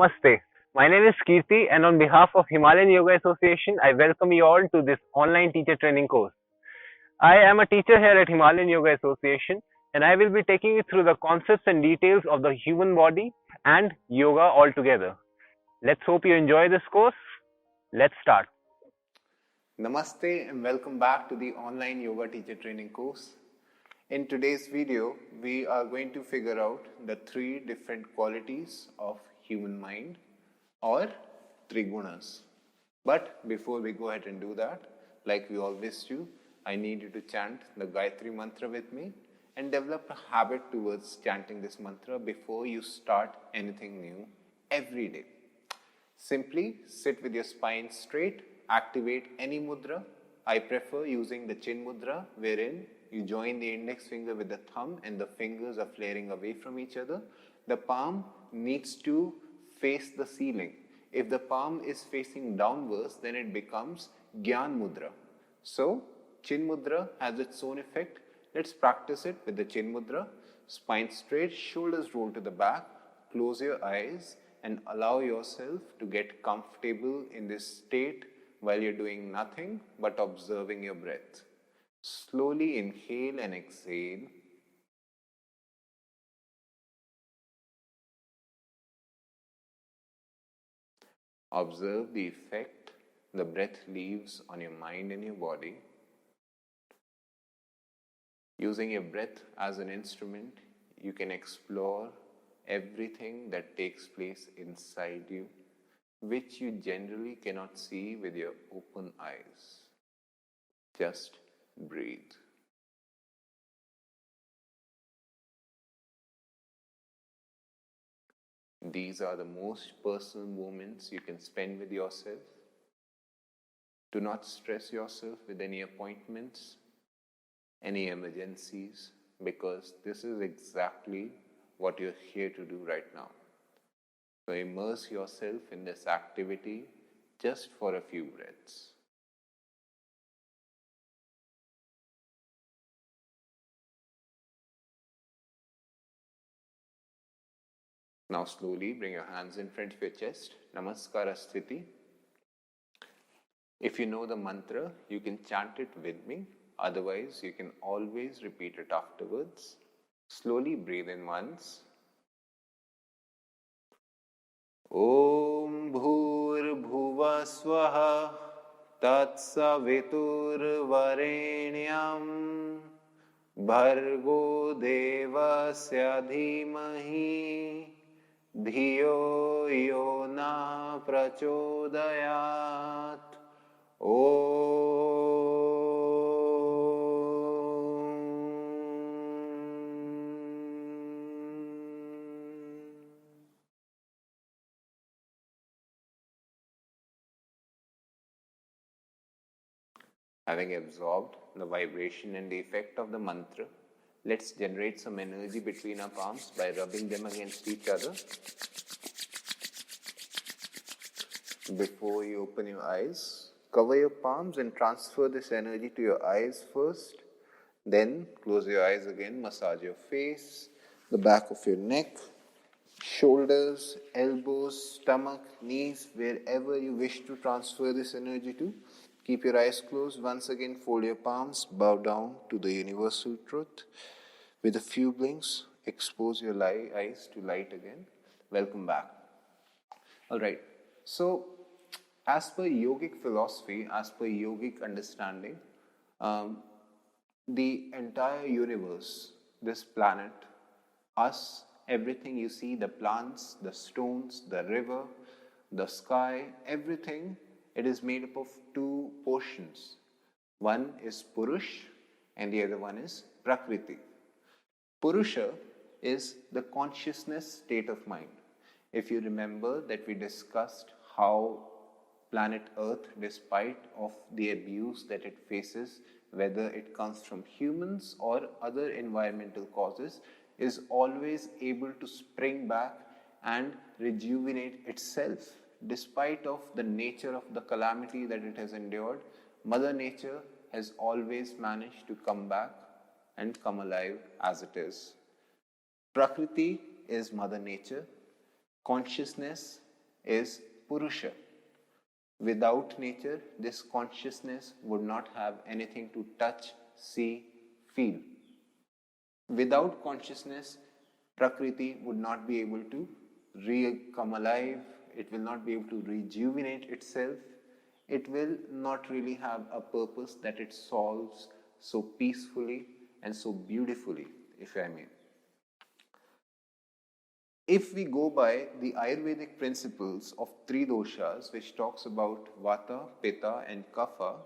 Namaste. My name is Kirti, and on behalf of Himalayan Yoga Association, I welcome you all to this online teacher training course. I am a teacher here at Himalayan Yoga Association, and I will be taking you through the concepts and details of the human body and yoga altogether. Let's hope you enjoy this course. Let's start. Namaste and welcome back to the online yoga teacher training course. In today's video, we are going to figure out the three different qualities of human mind or Trigunas. But before we go ahead and do that, like we always do, I need you to chant the Gayatri Mantra with me and develop a habit towards chanting this mantra before you start anything new every day. Simply sit with your spine straight, activate any mudra. I prefer using the chin mudra, wherein you join the index finger with the thumb and the fingers are flaring away from each other. The palm needs to face the ceiling. If the palm is facing downwards, then it becomes Gyan mudra. So, chin mudra has its own effect. Let's practice it with the chin mudra. Spine straight, shoulders roll to the back, close your eyes and allow yourself to get comfortable in this state while you're doing nothing but observing your breath. Slowly inhale and exhale. Observe the effect the breath leaves on your mind and your body. Using your breath as an instrument, you can explore everything that takes place inside you, which you generally cannot see with your open eyes. Just breathe. These are the most personal moments you can spend with yourself. Do not stress yourself with any appointments, any emergencies, because this is exactly what you're here to do right now. So immerse yourself in this activity just for a few breaths. Now slowly bring your hands in front of your chest, Namaskara Sthiti. If you know the mantra, you can chant it with me. Otherwise, you can always repeat it afterwards. Slowly breathe in once. Om Bhur Bhuva Swaha Tat Savitur Varenyam Bhargo Devasya Dhimahi Dhiyo Yo Na Prachodayat. Having absorbed the vibration and the effect of the mantra, let's generate some energy between our palms by rubbing them against each other. Before you open your eyes, cover your palms and transfer this energy to your eyes first. Then close your eyes again, massage your face, the back of your neck, shoulders, elbows, stomach, knees, wherever you wish to transfer this energy to. Keep your eyes closed. Once again, fold your palms, bow down to the universal truth. With a few blinks, expose your eyes to light again. Welcome back. Alright, so as per yogic philosophy, as per yogic understanding, the entire universe, this planet, us, everything you see, the plants, the stones, the river, the sky, everything, it is made up of two portions. One is Purush and the other one is Prakriti. Purusha is the consciousness state of mind. If you remember that we discussed how planet Earth, despite of the abuse that it faces, whether it comes from humans or other environmental causes, is always able to spring back and rejuvenate itself. Despite of the nature of the calamity that it has endured, Mother Nature has always managed to come back and come alive as it is. Prakriti is Mother Nature. Consciousness is Purusha. Without nature, this consciousness would not have anything to touch, see, feel. Without consciousness, Prakriti would not be able to come alive, it will not be able to rejuvenate itself, it will not really have a purpose that it solves so peacefully and so beautifully, if I may. If we go by the Ayurvedic principles of three doshas, which talks about Vata, Pitta and Kapha,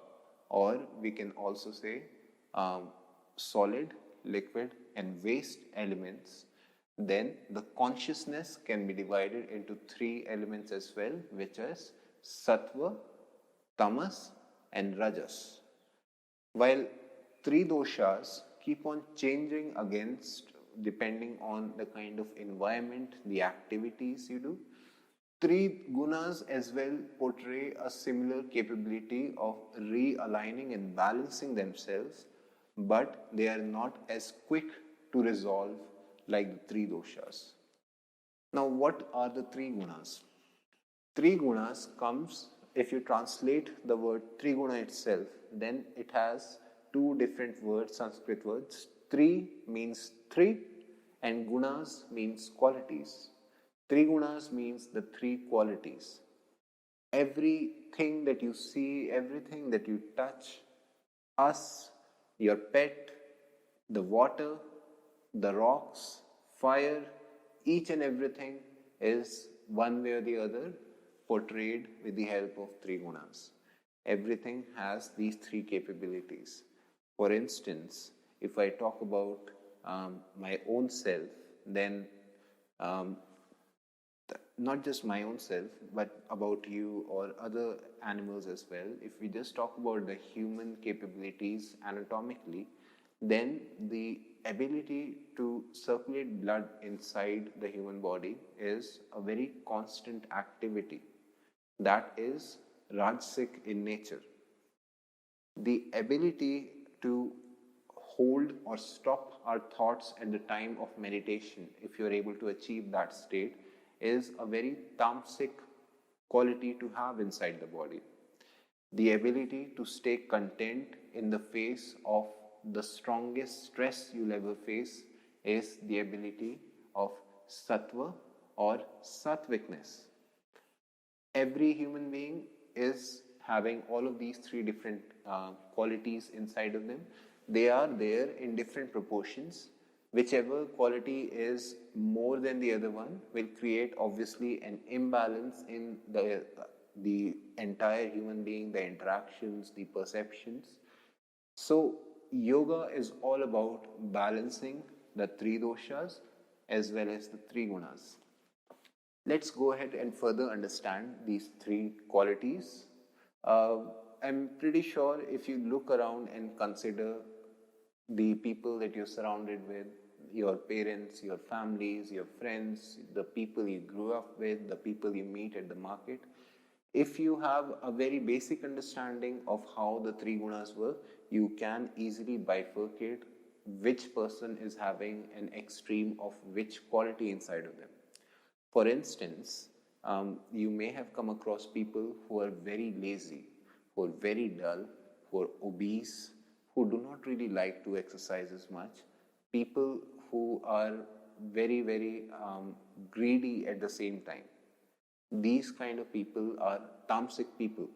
or we can also say solid, liquid and waste elements, then the consciousness can be divided into three elements as well, which is Sattva, Tamas and Rajas. While three doshas keep on changing against depending on the kind of environment, the activities you do, three gunas as well portray a similar capability of realigning and balancing themselves, but they are not as quick to resolve like the three doshas. Now, what are the three gunas? Three gunas comes, if you translate the word Triguna itself, then it has two different words, Sanskrit words. Tri means three and gunas means qualities. Three gunas means the three qualities. Everything that you see, everything that you touch, us, your pet, the water, the rocks, fire, each and everything is one way or the other portrayed with the help of three gunas. Everything has these three capabilities. For instance, if I talk about my own self, then not just my own self, but about you or other animals as well. If we just talk about the human capabilities anatomically, then the ability to circulate blood inside the human body is a very constant activity. That is Rajasic in nature. The ability to hold or stop our thoughts at the time of meditation, if you are able to achieve that state, is a very tamasic quality to have inside the body. The ability to stay content in the face of the strongest stress you'll ever face is the ability of sattva or sattvicness. Every human being is having all of these three different qualities inside of them. They are there in different proportions. Whichever quality is more than the other one will create obviously an imbalance in the entire human being, the interactions, the perceptions. So yoga is all about balancing the three doshas as well as the three gunas. Let's go ahead and further understand these three qualities. I'm pretty sure if you look around and consider the people that you're surrounded with, your parents, your families, your friends, the people you grew up with, the people you meet at the market, if you have a very basic understanding of how the three gunas work, you can easily bifurcate which person is having an extreme of which quality inside of them. For instance, you may have come across people who are very lazy, who are very dull, who are obese, who do not really like to exercise as much, people who are very, very greedy at the same time. These kind of people are tamasic people.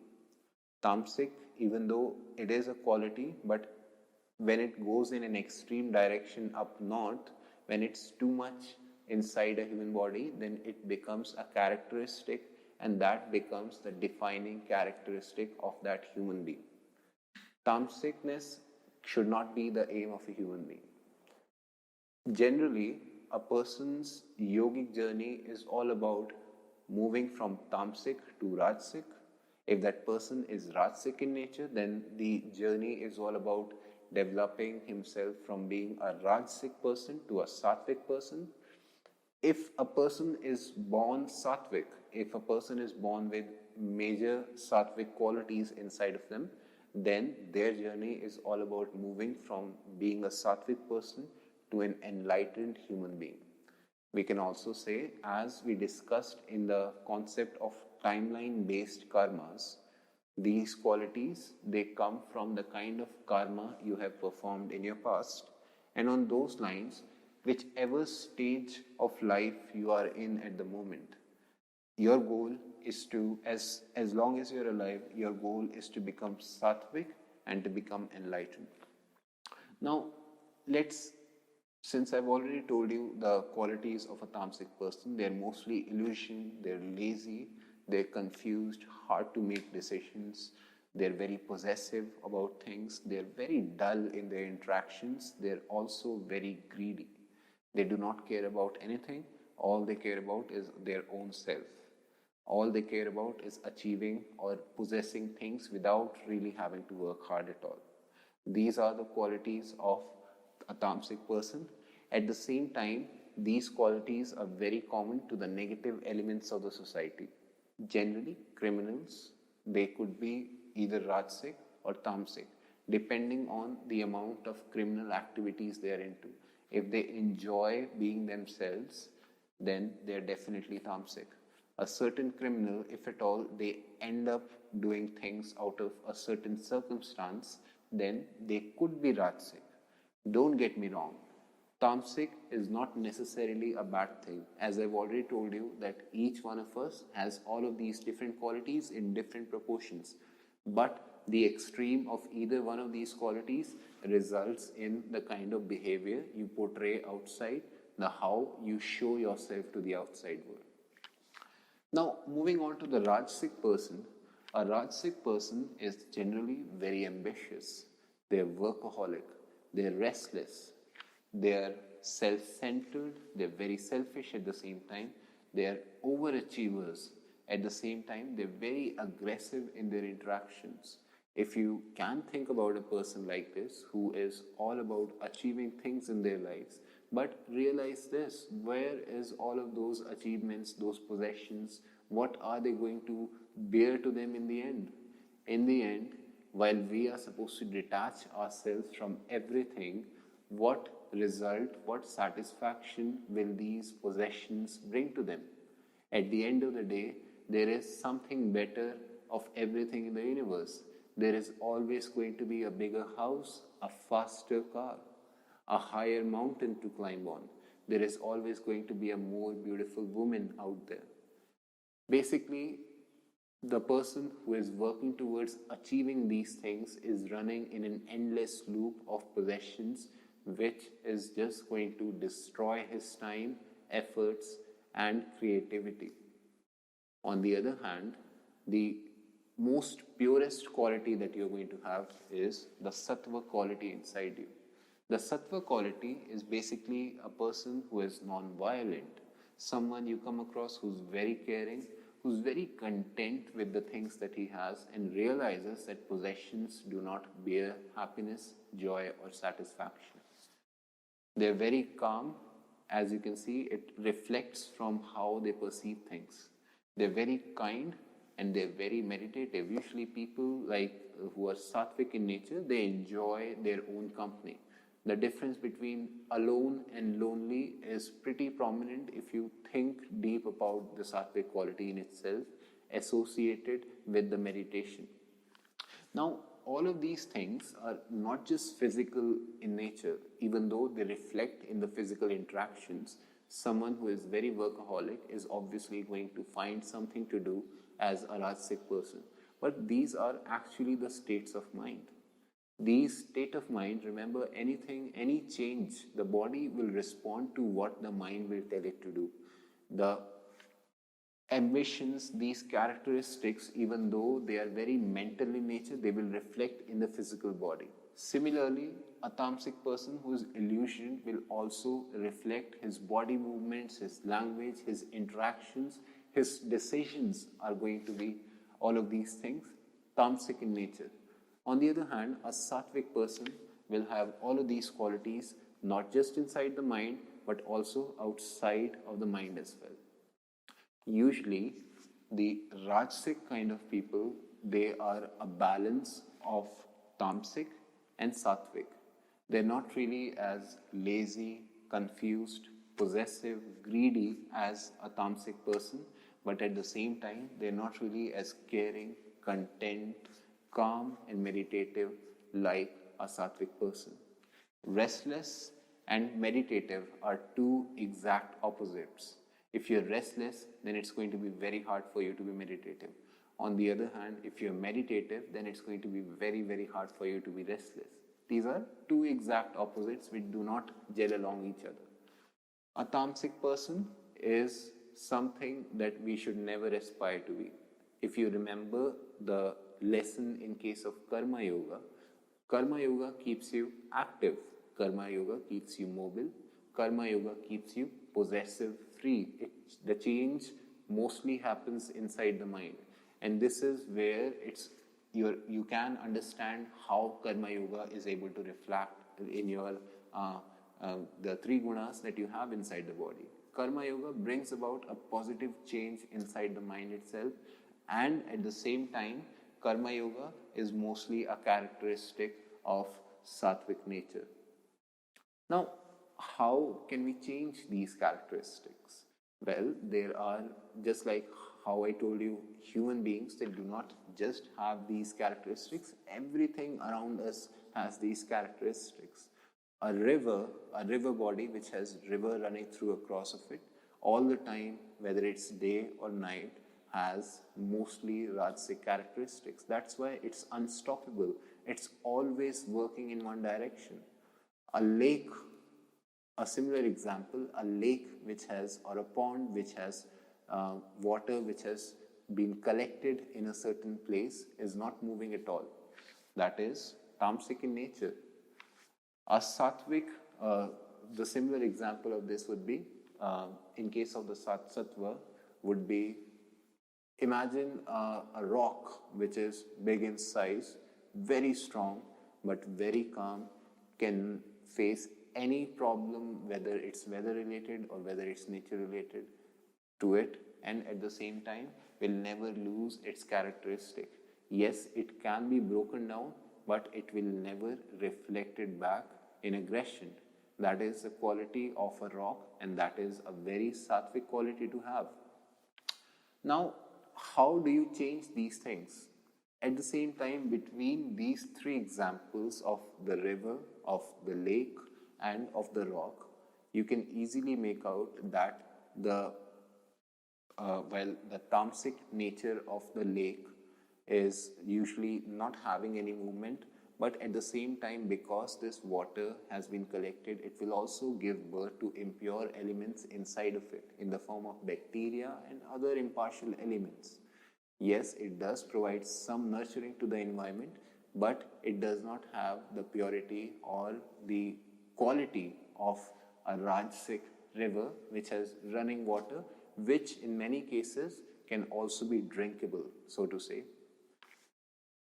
Tamasic, even though it is a quality, but when it goes in an extreme direction up north, when it's too much inside a human body, then it becomes a characteristic, and that becomes the defining characteristic of that human being. Tamasicness should not be the aim of a human being. Generally, a person's yogic journey is all about moving from tamasic to rajasic. If that person is rajasic in nature, then the journey is all about developing himself from being a rajasic person to a sattvic person. If a person is born sattvic, if a person is born with major sattvic qualities inside of them, then their journey is all about moving from being a sattvic person to an enlightened human being. We can also say, as we discussed in the concept of timeline-based karmas, these qualities, they come from the kind of karma you have performed in your past. And on those lines, whichever stage of life you are in at the moment, your goal is to, as long as you're alive, your goal is to become sattvic and to become enlightened. Now, since I've already told you the qualities of a tamasic person, they're mostly illusion, they're lazy, they're confused, hard to make decisions, they're very possessive about things, they're very dull in their interactions, they're also very greedy. They do not care about anything, all they care about is their own self. All they care about is achieving or possessing things without really having to work hard at all. These are the qualities of a tamasic person. At the same time, these qualities are very common to the negative elements of the society. Generally, criminals, they could be either rajasic or tamasic, depending on the amount of criminal activities they are into. If they enjoy being themselves, then they are definitely tamasic. A certain criminal, if at all they end up doing things out of a certain circumstance, then they could be rajasic. Don't get me wrong. Tamasic is not necessarily a bad thing. As I've already told you that each one of us has all of these different qualities in different proportions. But the extreme of either one of these qualities results in the kind of behavior you portray outside, the how you show yourself to the outside world. Now, moving on to the Rajasic person, a Rajasic person is generally very ambitious. They're workaholic, they're restless, they're self-centered, they're very selfish at the same time, they're overachievers. At the same time, they're very aggressive in their interactions. If you can think about a person like this who is all about achieving things in their lives, but realize this, where is all of those achievements, those possessions, what are they going to bear to them in the end? In the end, while we are supposed to detach ourselves from everything, what result, what satisfaction will these possessions bring to them? At the end of the day, there is something better of everything in the universe. There is always going to be a bigger house, a faster car, a higher mountain to climb on. There is always going to be a more beautiful woman out there. Basically, the person who is working towards achieving these things is running in an endless loop of possessions, which is just going to destroy his time, efforts, and creativity. On the other hand, the most purest quality that you're going to have is the sattva quality inside you. The sattva quality is basically a person who is non-violent, someone you come across who's very caring, who's very content with the things that he has and realizes that possessions do not bear happiness, joy, or satisfaction. They're very calm. As you can see, it reflects from how they perceive things. They're very kind and they're very meditative. Usually people who are sattvic in nature, they enjoy their own company. The difference between alone and lonely is pretty prominent if you think deep about the sattvic quality in itself associated with the meditation. Now, all of these things are not just physical in nature, even though they reflect in the physical interactions. Someone who is very workaholic is obviously going to find something to do as a Rajasic person. But these are actually the states of mind. These state of mind, remember, any change, the body will respond to what the mind will tell it to do. The ambitions, these characteristics, even though they are very mental in nature, they will reflect in the physical body. Similarly, a tamasic person whose illusion will also reflect his body movements, his language, his interactions, his decisions are going to be all of these things tamasic in nature. On the other hand, a sattvic person will have all of these qualities not just inside the mind but also outside of the mind as well. Usually, the Rajasic kind of people, they are a balance of tamasic and sattvic. They're not really as lazy, confused, possessive, greedy as a tamasic person, but at the same time, they're not really as caring, content, calm, and meditative like a sattvic person. Restless and meditative are two exact opposites. If you're restless, then it's going to be very hard for you to be meditative. On the other hand, if you're meditative, then it's going to be very, very hard for you to be restless. These are two exact opposites which do not gel along each other. A tamasic person is something that we should never aspire to be. If you remember the lesson in case of Karma Yoga keeps you active. Karma Yoga keeps you mobile. Karma Yoga keeps you possessive free. The change mostly happens inside the mind. And this is where you can understand how Karma Yoga is able to reflect in your the three gunas that you have inside the body. Karma Yoga brings about a positive change inside the mind itself, and at the same time, Karma Yoga is mostly a characteristic of sattvic nature. Now, how can we change these characteristics? Well, there are, just like how I told you, human beings that do not just have these characteristics, everything around us has these characteristics. A river body which has river running through across of it, all the time, whether it's day or night, has mostly Rajasic characteristics. That's why it's unstoppable. It's always working in one direction. A lake, a similar example, a lake which has, or a pond which has water which has been collected in a certain place is not moving at all. That is tamasic in nature. A sattvic, the similar example of this would be, in case of the sattva, would be, imagine a rock which is big in size, very strong, but very calm, can face any problem, whether it's weather related or whether it's nature related to it, and at the same time will never lose its characteristic. Yes, it can be broken down, but it will never reflect it back in aggression. That is the quality of a rock, and that is a very sattvic quality to have. Now, how do you change these things? At the same time, between these three examples of the river, of the lake, and of the rock, you can easily make out that the tamasic nature of the lake is usually not having any movement, but at the same time, because this water has been collected, it will also give birth to impure elements inside of it in the form of bacteria and other impartial elements. Yes, it does provide some nurturing to the environment, but it does not have the purity or the quality of a Rajasic river which has running water, which in many cases can also be drinkable, so to say.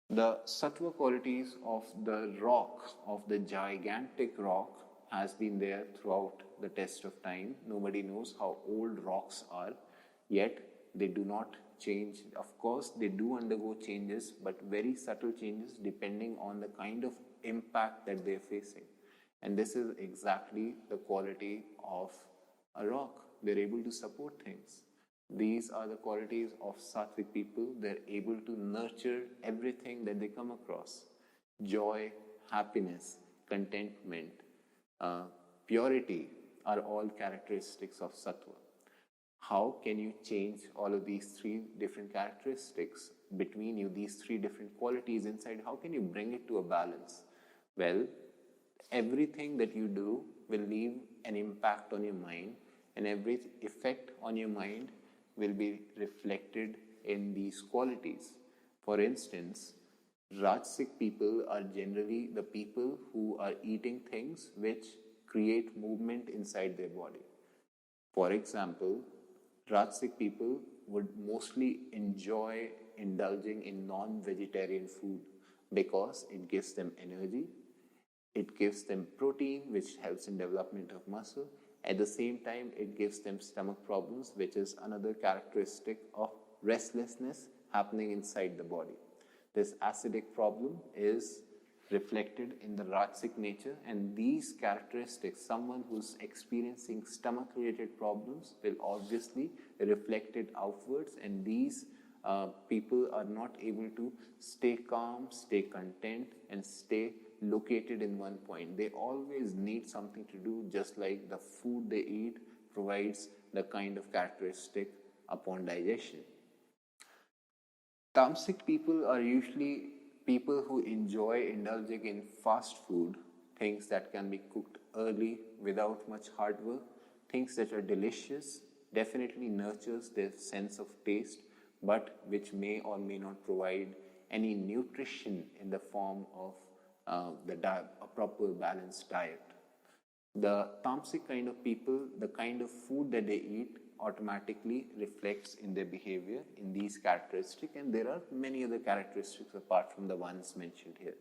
The sattva qualities of the rock, of the gigantic rock, has been there throughout the test of time. Nobody knows how old rocks are, yet they do not change. Of course, they do undergo changes, but very subtle changes depending on the kind of impact that they're facing. And this is exactly the quality of a rock. They're able to support things. These are the qualities of sattvic people. They're able to nurture everything that they come across. Joy, happiness, contentment, purity are all characteristics of sattva. How can you change all of these three different characteristics between you, these three different qualities inside? How can you bring it to a balance? Well, everything that you do will leave an impact on your mind, and every effect on your mind will be reflected in these qualities. For instance, Rajasic people are generally the people who are eating things which create movement inside their body. For example, Rajasic people would mostly enjoy indulging in non-vegetarian food because it gives them energy, it gives them protein which helps in development of muscle. At the same time, it gives them stomach problems, which is another characteristic of restlessness happening inside the body. This acidic problem is reflected in the Rajasic nature, and these characteristics, someone who's experiencing stomach related problems will obviously reflect it outwards, and these people are not able to stay calm, stay content, and stay located in one point. They always need something to do, just like the food they eat provides the kind of characteristic upon digestion. Tamasic people are usually people who enjoy indulging in fast food, things that can be cooked early without much hard work, things that are delicious, definitely nurtures their sense of taste, but which may or may not provide any nutrition in the form of a proper balanced diet. The tamasic kind of people, the kind of food that they eat automatically reflects in their behavior in these characteristics, and there are many other characteristics apart from the ones mentioned here.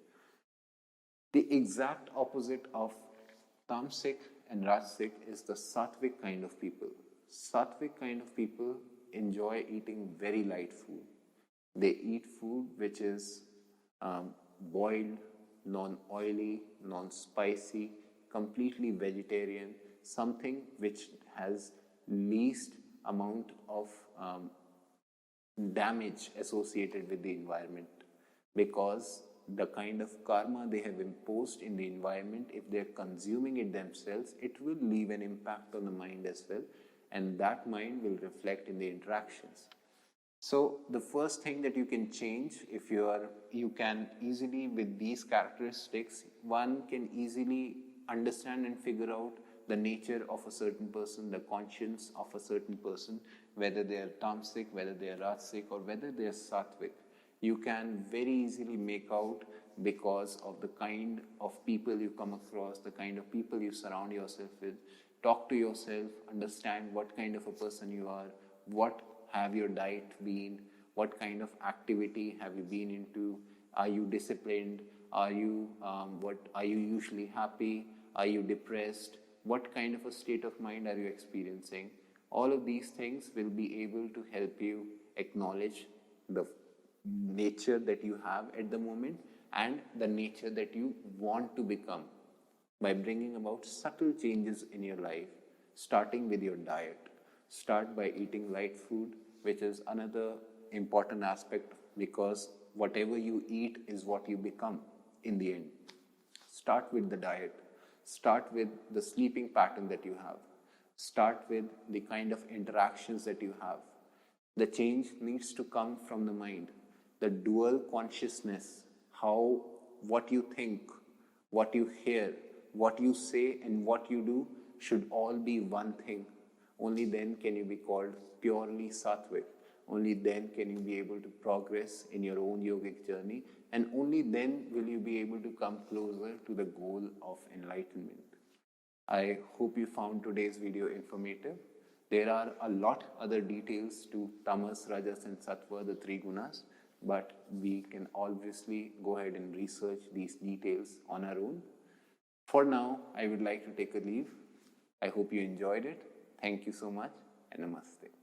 The exact opposite of tamasic and rajasic is the sattvic kind of people. Sattvic kind of people enjoy eating very light food. They eat food which is boiled, non-oily, non-spicy, completely vegetarian, something which has least amount of damage associated with the environment, because the kind of karma they have imposed in the environment, if they are consuming it themselves, it will leave an impact on the mind as well, and that mind will reflect in the interactions. So the first thing that you can change, if you can easily, with these characteristics, one can easily understand and figure out the nature of a certain person, the conscience of a certain person, whether they are tamasic, whether they are rajasic, or whether they are sattvic. You can very easily make out because of the kind of people you come across, the kind of people you surround yourself with. Talk to yourself, understand what kind of a person you are, what have your diet been, what kind of activity have you been into, are you disciplined, are you usually happy, are you depressed, what kind of a state of mind are you experiencing. All of these things will be able to help you acknowledge the nature that you have at the moment and the nature that you want to become by bringing about subtle changes in your life, starting with your diet. Start by eating light food, which is another important aspect, because whatever you eat is what you become in the end. Start with the diet. Start with the sleeping pattern that you have. Start with the kind of interactions that you have. The change needs to come from the mind. The dual consciousness, what you think, what you hear, what you say, and what you do should all be one thing. Only then can you be called purely sattvic. Only then can you be able to progress in your own yogic journey, and only then will you be able to come closer to the goal of enlightenment. I hope you found today's video informative. There are a lot other details to tamas, rajas, and sattva, the three gunas, but we can obviously go ahead and research these details on our own. For now, I would like to take a leave. I hope you enjoyed it. Thank you so much, and namaste.